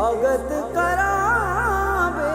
स्वागत करावे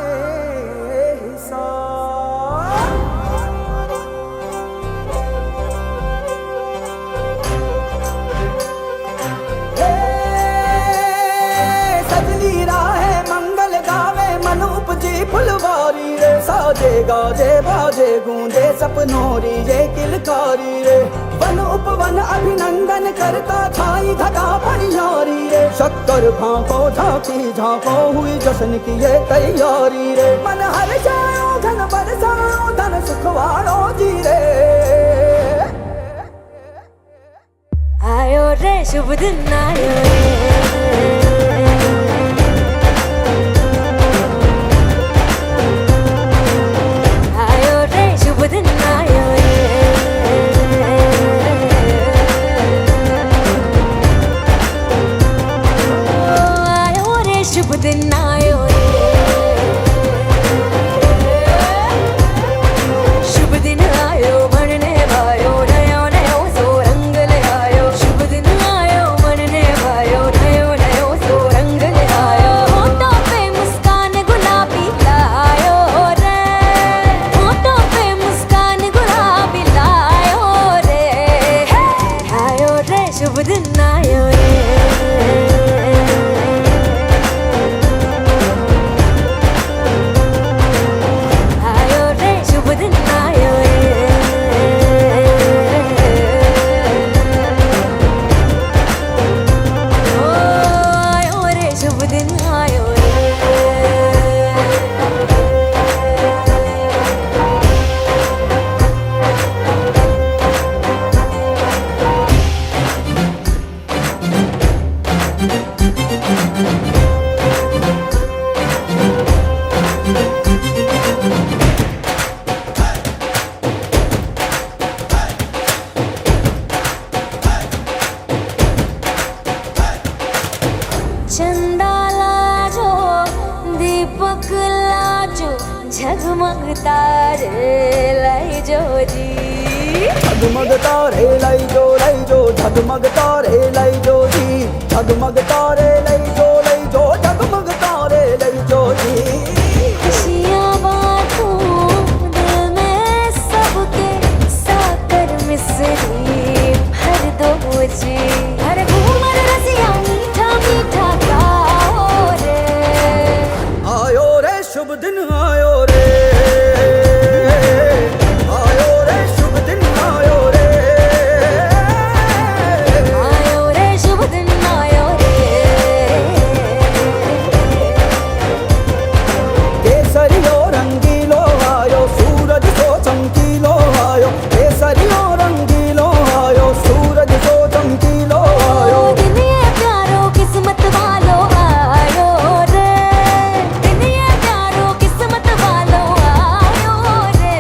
सजली राहे मंगल गावे मन उपजी फुलवारी रे साजे गाजे बाजे गूंजे सपनोरी ये किलकारी रे वन उपवन अभिनंदन करता छाई घटा परियारी रे शक्कर भांको झांकी झांको हुई जश्न की ये तैयारी रे मन हर जाओ धन बरसाओ धन सुखवाड़ो जी रे आयो रे शुभ दिन आयो रे आयो रे शुभ दिन आयो रे आयो रे शुभ दिन आयो रे शुभ दिन आयो बनने भायो नयो नयो सो रंग ले आयो शुभ दिन आयो बनने भायो नयो नयो सो रंग ले आयो होठों पे मुस्कान गुलाबी लायो रे होठों पे मुस्कान गुलाबी लायो रे आयो रे शुभ दिन आयो रे आयो रे शुभ दिन आयो रे ओ आयो रे शुभ दिन आयो रे चंदा लाजो दीपक लाजो झगमग तारे लाई जो जी झगमग तारे लाई जो झगमग तारे लाई जो जी झगमग तारे लाई जो झगमग तारे लाई जो जी खुशियाँ बांटूं दिल में सबके साकर मिसरी भर दो जी हर घूमर रसिया मीठा मीठा गाओ रे आयो रे शुभ दिन आयो रे आयो रे शुभ दिन आयो रे आयो रे शुभ दिन आयो रे केसरियो रंगीलो आयो सूरज सो चमकीलो आयो केसरियो रंगीलो आयो सूरज सो चमकीलो आयो दिन ये प्यारो किस्मत वालो आयो रे दिन ये प्यारो किस्मत वालो आयो रे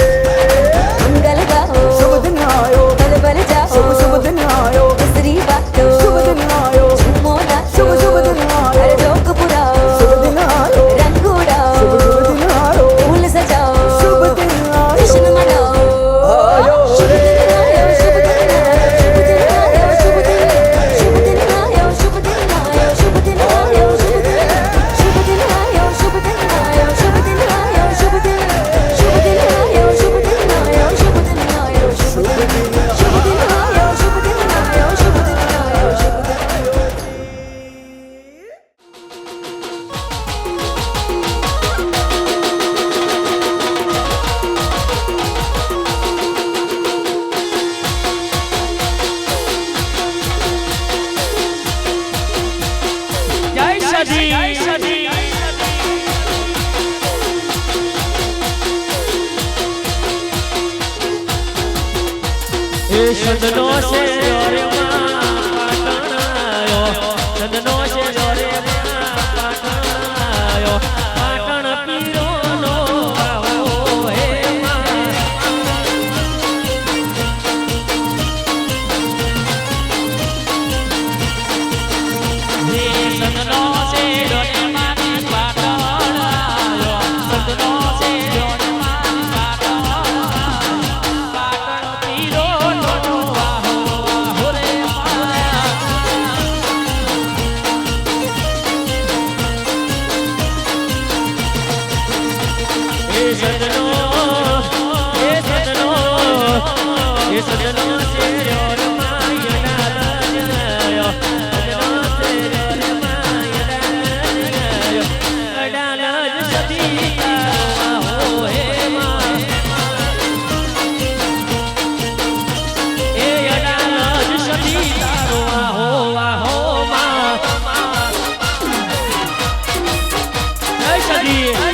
मंगल गाओ शुभ दिन आयो बल बल जाओ शुभ दिन आयो दूसरी बातों शुभ दिन आयो झूमो नाचो शुभ दिन आयो हर जोक पुराओ शुभ दिन आयो रंग उड़ाओ शुभ दिन आयो फूल सजाओ शुभ दिन आयो जश्न मनाओ आयो शुभ रे दिन आयो शुभ दिन आयो शुभ दिन आयो शुभ दिन आयो शुभ दिन आयो शुभ दिन आयो शुभ दिन आयो शुभ दिन आयो शुभ दिन आयो शुभ दिन आयो शुभ दिन आयो शुभ दिन आयो शुभ दिन आयो शुभ दिन आयो शुभ दिन आयो शुभ दिन आयो जय सदी ए सदनो से रे पाटण आयो सदनो से रे पाटण आयो पाटण पीरो नो आओ हे सदनो से रे पाटण સજનો છે ર્યો રે માય ડાલજ સજનો છે ર્યો રે માય ડાલજ સતી તારો હો હે માં એ ડાલજ સતી તારો હો માં જય સતી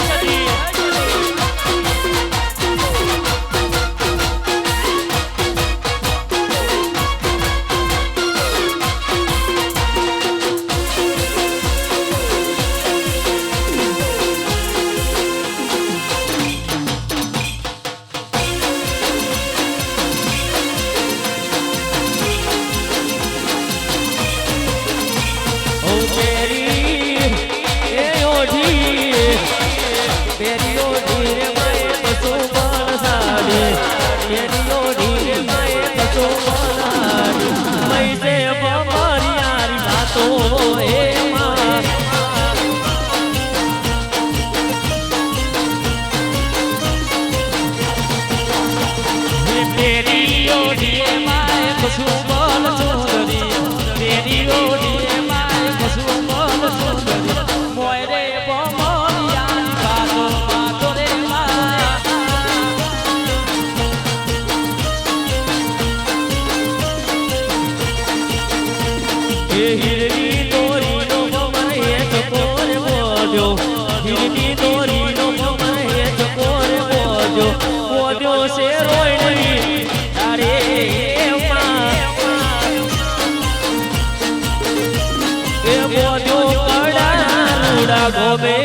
ગોબે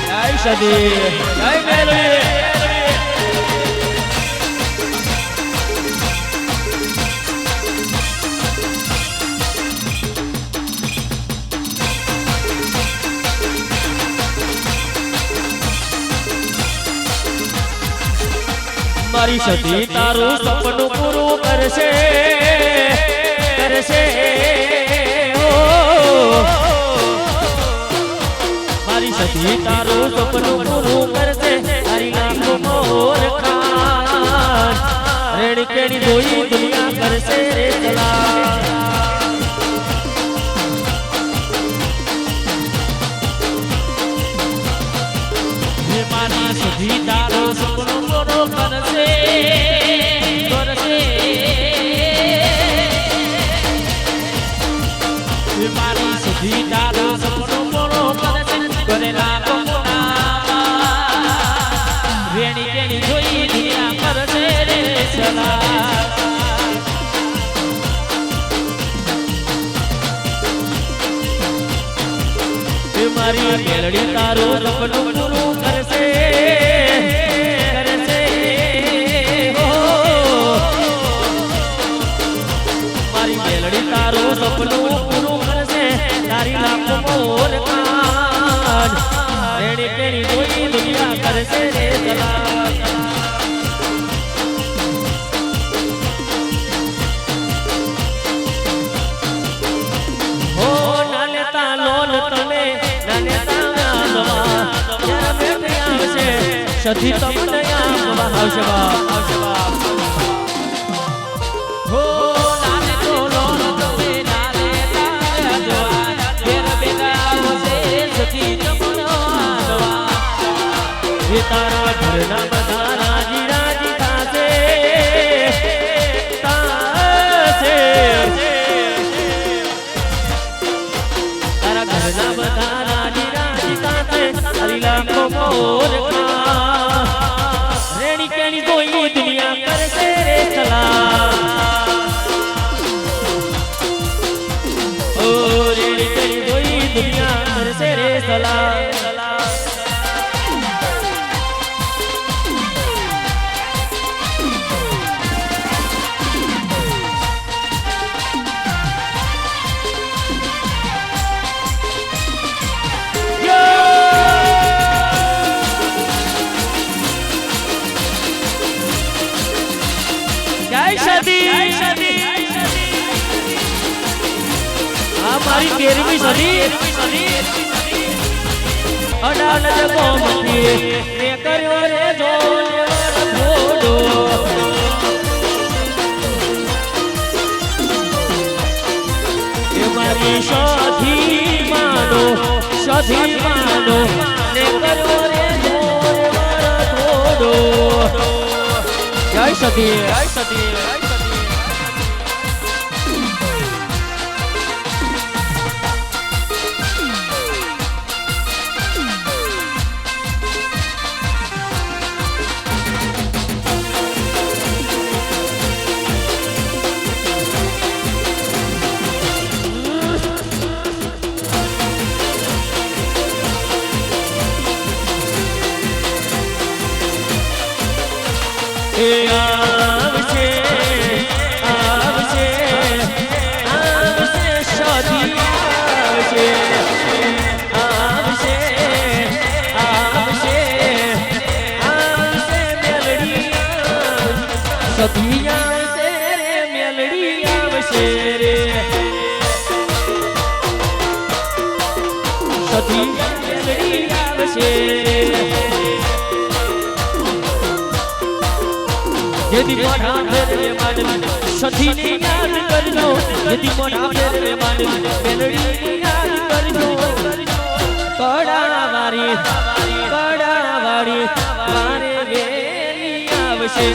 જય સદી જય મેલડી મારી સતી તારું સપનું પૂરું કરશે કરશે મારી સતી તારું સપનું પૂરું કરશે તારી લાખો મોર ખાન રેણી કેણી જોઈ દુનિયા કરશે રે ચલા મારી સતી તારું સપનું પૂરું કરશે મારી સધી તારું સપનું પૂરું કરશે કરેલા રેણી કેણી જોઈ દુનિયા કરશે રે સલા મારી મેલડી તારું સપનું પૂરું કરશે કરશે હો મારી મેલડી તારું સપનું પૂરું કરશે તારી લાખો મોર કાન રેણી કેણી જોઈ દુનિયા કરશે રે ચલા હો નાનેતા લોલ તમે નાનેતા જ્યારે બેઠી આવશે સધી તમને આવશે બાપ હો નાને તો લોલ તમે નાનેતા જ્યારે બેઠા આવશે સધી તમને એ તારા ઘરના બધા રાજી રાજી થાશે તારા ઘરના બધા રાજી રાજી થાશે તારી લાખો મોર રેણી કેણી જોઈ દુનિયા કરશે રે ચલા ઓ રેણી કેણી જોઈ દુનિયા કરશે રે ચલા જય સદી મારી 13મી સદી અડાલ ગોમતી ને કર્યો રે જો ઘોડો એ મારી સાથી માનો ને કર્યો રે જો ઘોડો જય સતી આવશે સદી આવશે મેલડી સદી આવશે મેલડી આવશે રે સદી મેલડી આવશે यदि मोढ़ा फेरवे मानवी सखी ने याद करजो यदि मोढ़ा फेरवे मानवी मेलडी ने याद करजो कड़ावारी मारे वेली आवशे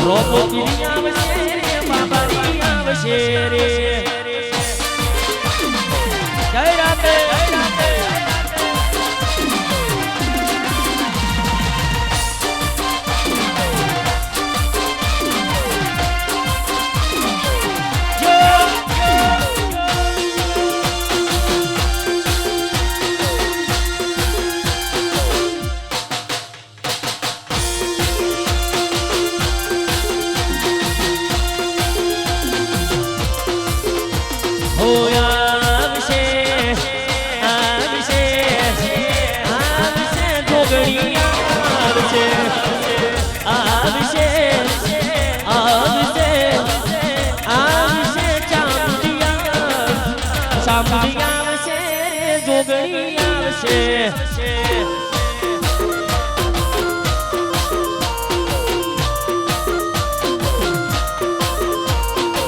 रोबोती आवशे बाबारी आवशे रे जय राधे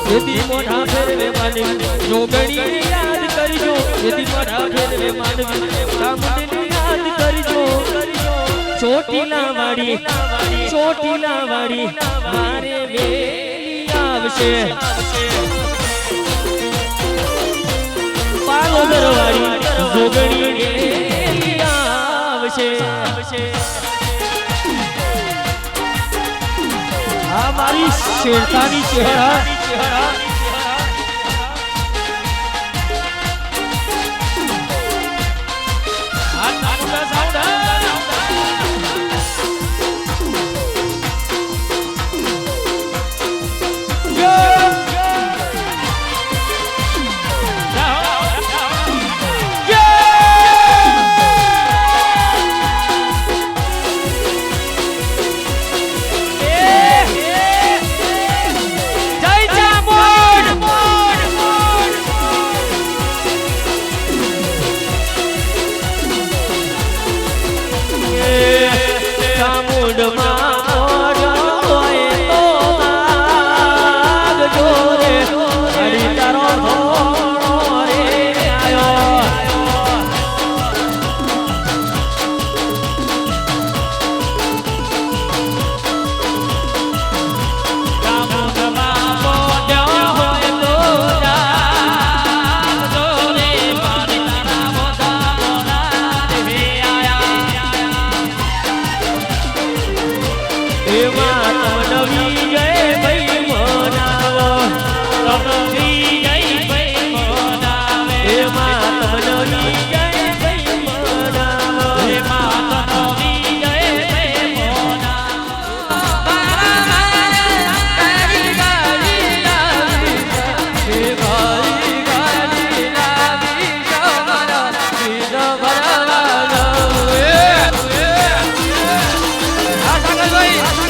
यदि मोढ़ा फेरवे मानवी जोगणी याद करजो यदि मोढ़ा फेरवे मानवी चामुंडी याद करजो ચોટીલા વાડી મારે વેલી આવશે પાલોદર વાડી જોગણી વેલી આવશે આ મારી શેરતાની ચહેરા ભાઈ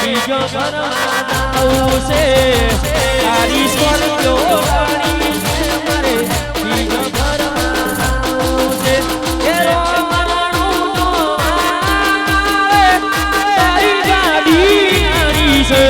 બીજો ભરવાના છે તારી સ્વર્ગો રાણી છે મારે બીજો ભરવાના છે એ રોમણું તો આવે તારી ગાડી નાની છે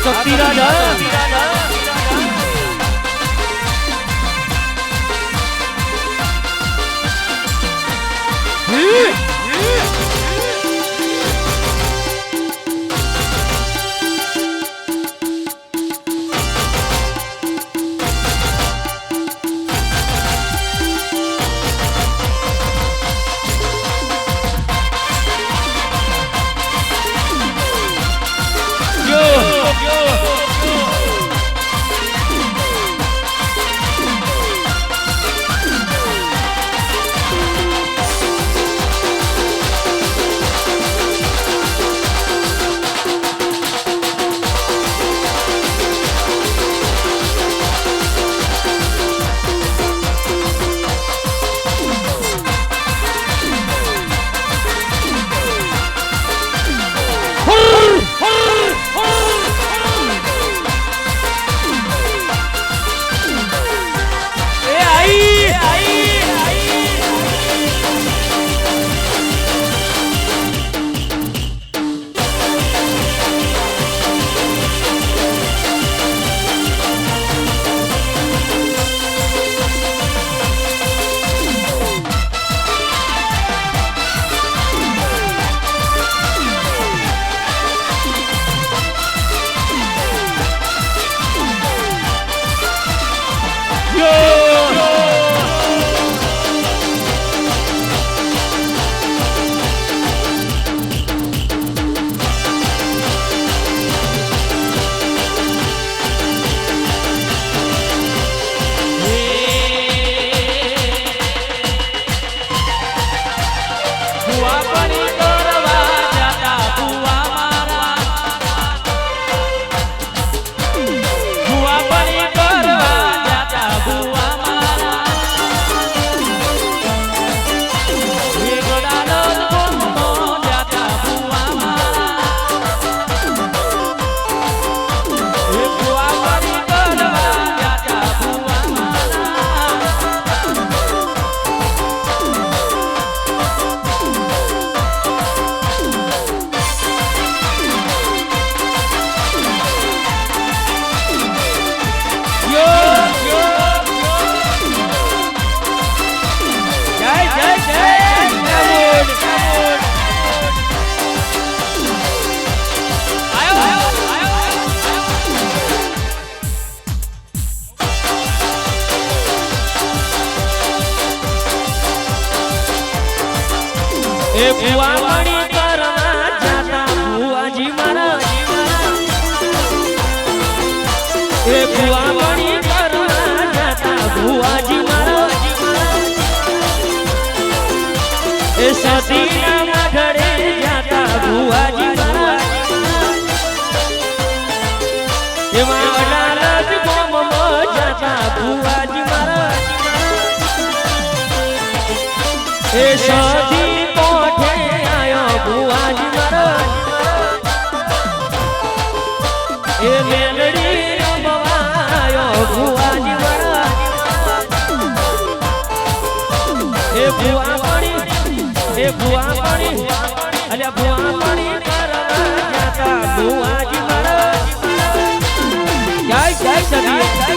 શક્તિ રાજા એ ભુવામણી કરવા જાતા ભુવાજી મારા એ ભુવામણી કરવા જાતા ભુવાજી મારા એ સતીના મઢડે જાતા ભુવાજી મારા એમાં અડાલજ ગામમાં જાતા ભુવાજી મારા એ સતી કોઠે આયો ભુવાજી મારા એ મેલડી રમવાયો ભુવાજી મારા એ ભુવામણી અલ્યા ભુવામણી કરવા જાતા ભુવાજી મારા જય જય સતી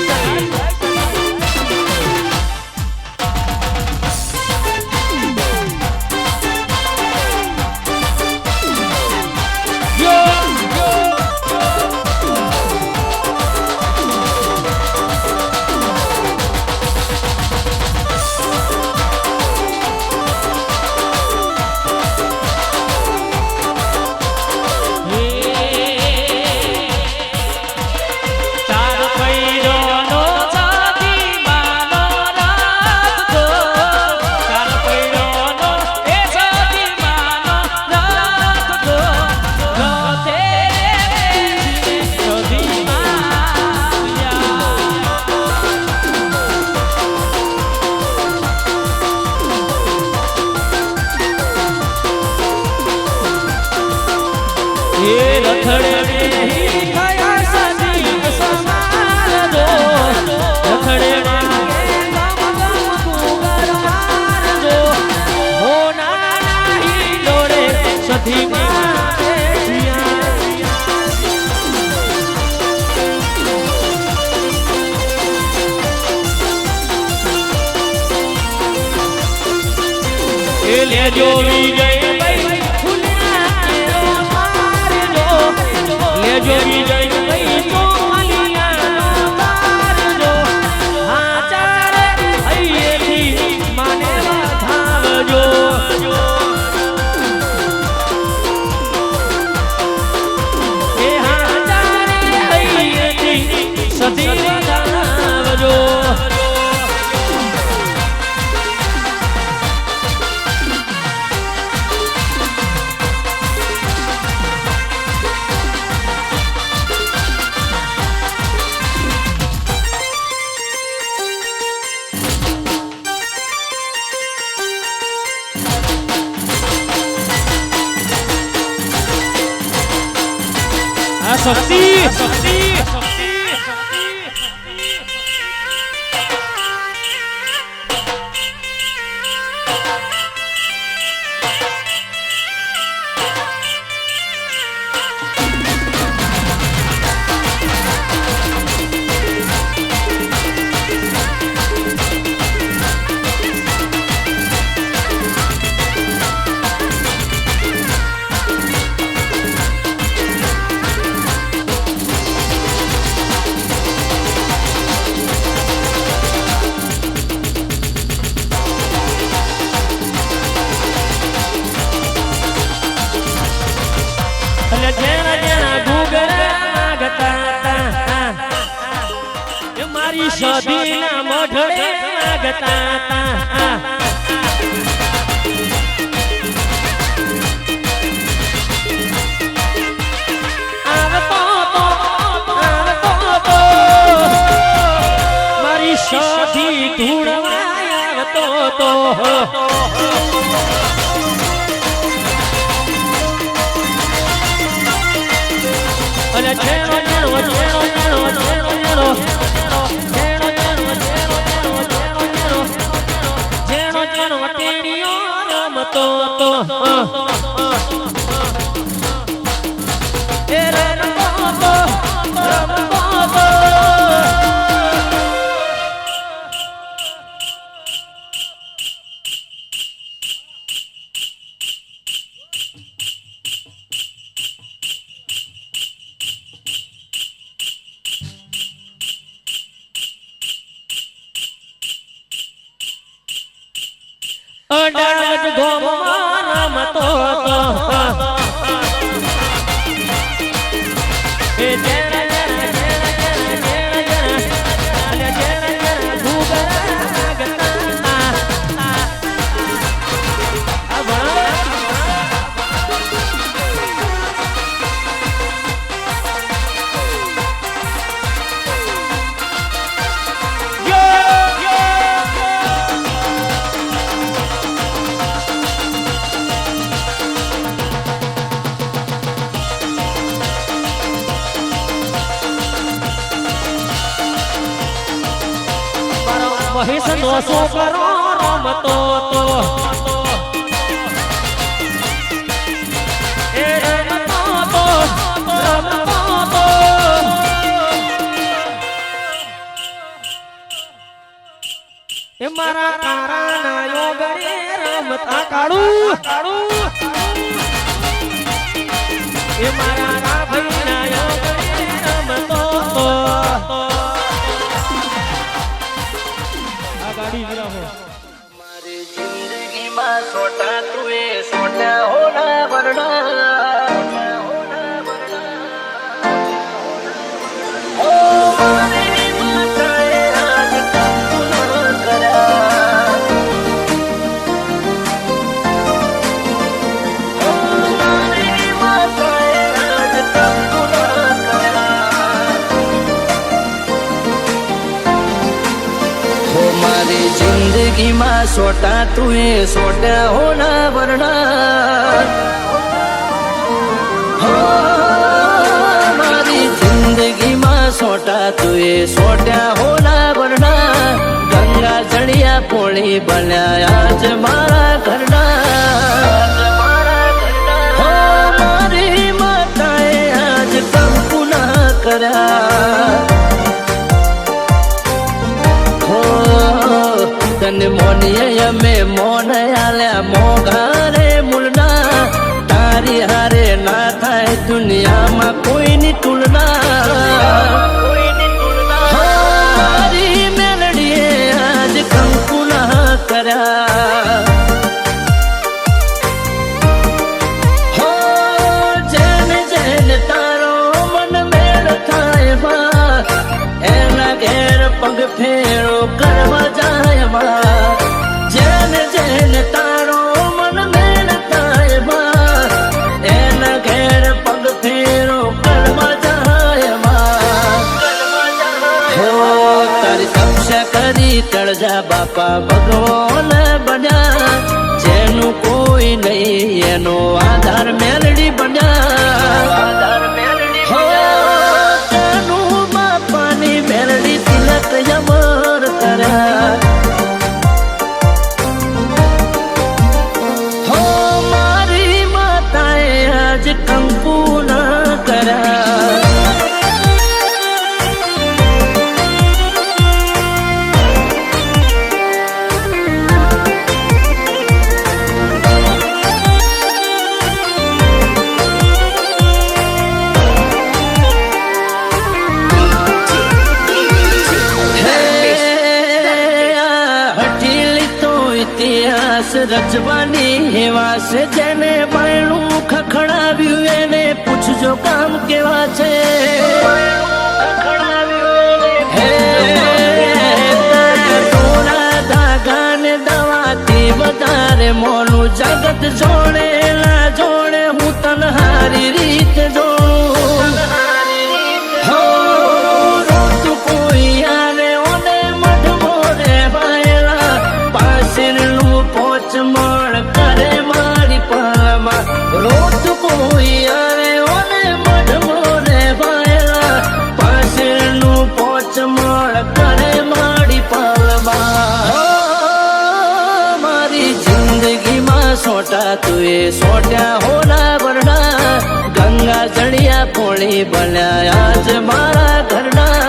લેજો વિજય ભાઈ ફૂલના મારજો લેજો વિજય ભાઈ ચોમલિયા મારજો હાચાર હૈયેથી માને થાવજો એ હાચાર હૈયેથી સતી વધાવજો શક્તિ મારી સદીના મોઢડે વાગતા મારી સદી ધૂળવા આવતો તો અને છેણો છેણો છેણો છેણો છેણો છેણો ટેણીઓ રમતો તો એ રમતો તો અડાજ ગોમમાં રમતો એ જેણા જેણા જેણા જેણા જેણા ભૂગરા ગતા આ ભણા મહેશ નો છોકરો રમતો તો એ રમતો તો એ મારા તારા યોગડે રમતા કાળું એ મારા રાભઈ ના યોગડે રમતો તો ગાડી વિરામો મારી જિંદગીમાં સોટા તુએ સોટા હોના વરણા ઓ મારી માતાએ આજ કંકુન કર્યા ઓ મારી માતાએ આજ કંકુન કર્યા મારી જિંદગીમાં સોટા તુએ સોટા હોના વરણા હો મારી જિંદગીમાં સોટા તુએ સોટા હોના વરણા ગંગા જળિયા પોળી બન્યા આજ મારા ઘરના હો મારી માતાએ આજ કંકુ ના કર્યા તને મોનીએ અમે મોન આલ્યા મોઘારે મુલના તારી હારે ના થાય દુનિયામાં કોઈની તુલના મારી મેલડીએ આજ કંકુ ના કર્યા હો જેને જેને તારો મન મેળ થાય માં એના ઘેર પગ ફેરો કરવા જાય માં જેને જેને તારો મન મેળ થાય માં એના ઘેર પગ ફેરો કરવા જાય માં હો તારી તપસ્યા કરી તળજા બાપા ભગવાન બન્યા જેનું કોઈ નહીં એનો આધાર મેલડી બન્યા હો તેનું બાપાની મેલડી તિલક યમર કર્યા હો મારી માતાએ આજ કંકુ ના કર્યા રચવાની હેવા છે જેને બાયણું ખખડાવ્યું એને પૂછજો કામ કેવા છે ટોળા ધાગા ને દવાથી વધારે મોનું જગત જોડે ના જોડે હું તને હારી રીત જોડું હો રોતું કોઈ આને ઓને મઢમો રે બાયલા પાસેનું પોચમણ કરે મારી પાલમાં રોત કોઈ આવે ઓને મઢમો રે ભાયલા પાસેનું પોચમણ કરે મારી પાલમાં મારી જિંદગીમાં સોટા તુએ સોટ્યા હોના વરણા ગંગા જળિયા પોળી બન્યા આજ મારા ઘરના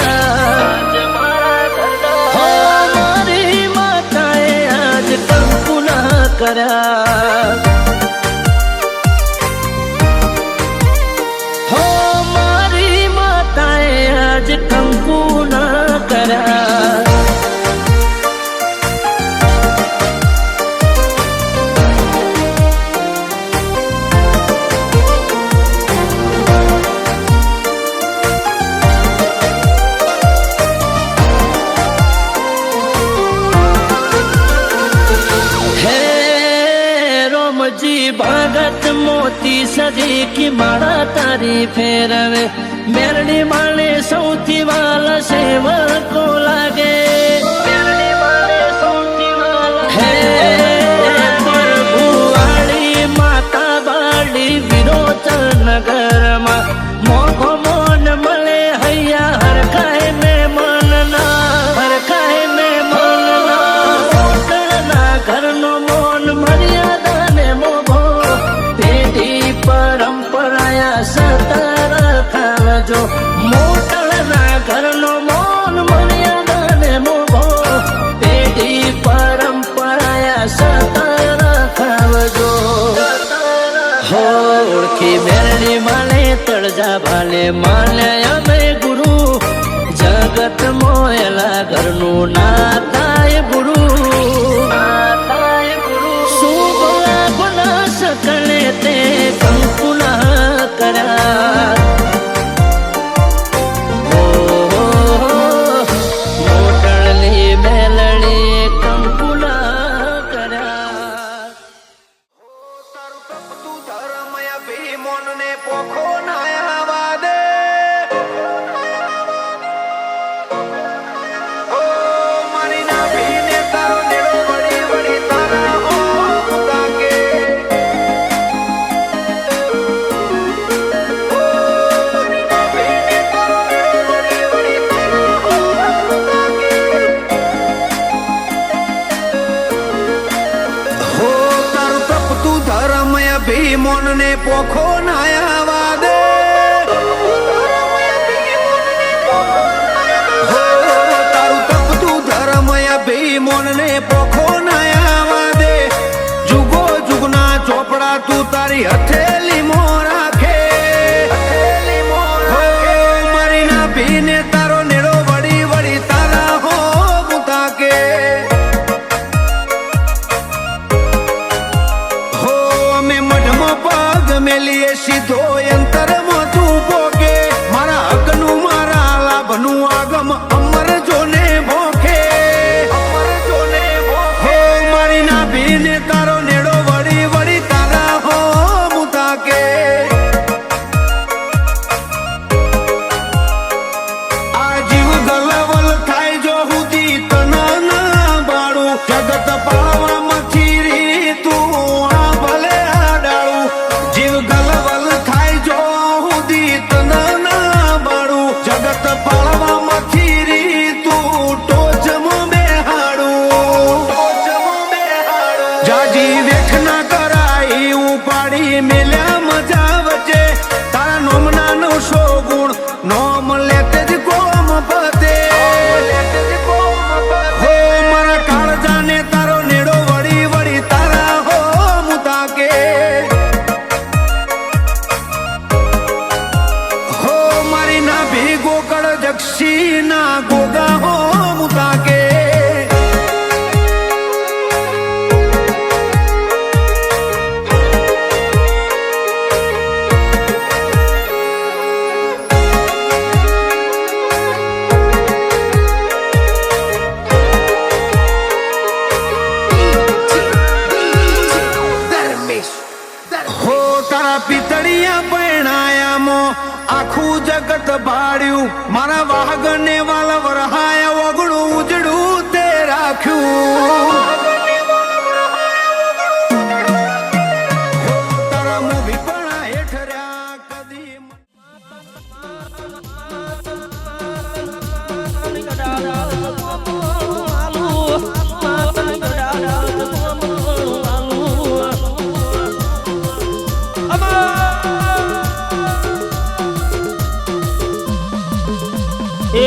હો મારી માતાએ આજ કંકુ ના કર્યા હો મારી માતાએ આજ કંકુ ના કર્યા મેલડી ભગત મોતી સજી કી માળા તારી ફેરવે મેલડી માને સૌથી વાલા સેવકો લાગે મેલડી માને સૌથી વાલા હે પ્રભુવાળી માતા બાળી વિરોચન નગરમાં મોઘો મોન મળે હૈયા હરખાય ને મનના હરખાય ને મનના મોટના ઘરનો મોન મર્યાદા ને મોભો પેઢી પરંપરાયા સતર ખાવજો મોટના ઘરનો મોન મર્યાદા ને મોભો પેઢી પરંપરાયા સતર ખાવજો ઓળખી મેરડી માને તળજા ભાલે માને અમે ગુરુ જગત મોયલા ઘરનું નાતાય ગુરુ શુભ ગુના સકળે તે કંકુના કર્યા મોટળલી મેલડી કંકુના કર્યા તું ધર્મય ભીમોન ને પોખો નાયા દે ઓ મારી ના ભીને તારો નેડો વળી વળી તારા હો તાકે ઓ મારી ના ભીને તારો નેડો વળી વળી તારા હો તાકે હો તારું તપતું ધર્મય ભીમોન ને પોખો નાયા દે હો તારું તપતું ધર્મય ભીમોન ને પોખો નાયા દે જુગો જુગના ચોપડા તું તારી હથેલી મો રાખે હો મારી ના ભીને તારો નેડો વળી વળી તારા હો મુતાકે હો અમે મઢમાં પગ મેલીએ સીધો અંતરમાં તું પોકે મારા હકનું મારા લાભનું આગમ અમર જોને ભોખે હો મારી ના ભીને તારો નેડો વળી વળી તારા હો મુતાકે આ જીવ ગલવલ થાય જો હુદી તના ના બાળું જગત પાવામાં રી તું આ ભલે આડાળું જીવ ગલવલ થાય જો હુદી તના ના બાળું જગત પાળવામાં રી તું ટોચમાં બેહાડું જાજી વેઠ ના કરાઈ ઉપાડી મેલ્યા મજા વચ્ચે તારા નોમના 900 ગુણ નોમ લેતે જ કોમ પતે હો મારા કાળજાને તારો નેડો વળી વળી તારા હો મુતાકે હો મારી ના ભીગો કળ જક્ષી ના ગોગા હો મુતાકે હો તારા પિતળિયા પરણાયામો આખું જગત ભાડ્યું મારા વાહગને વાલ વરહાયા ઓગણું ઉજડું તે રાખ્યું હો તારા મોભી પણા હેઠ રહ્યા કદી એ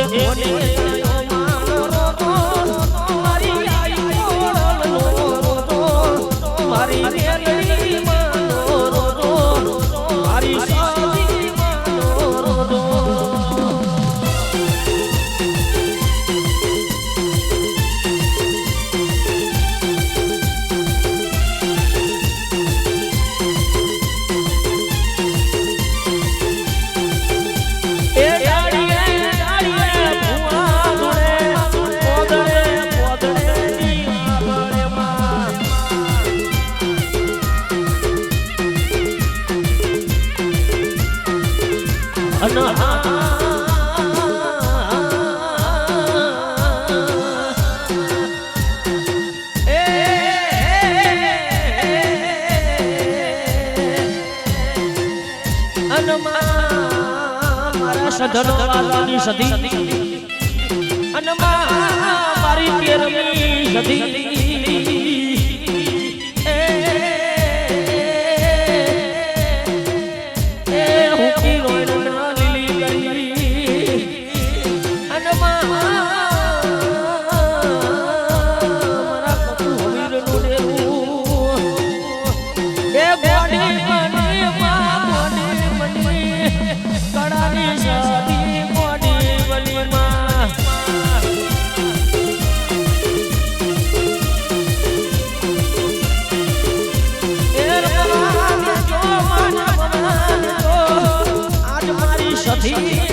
સધનો વાલાની સધી અને મારી કેરમી સધી સધી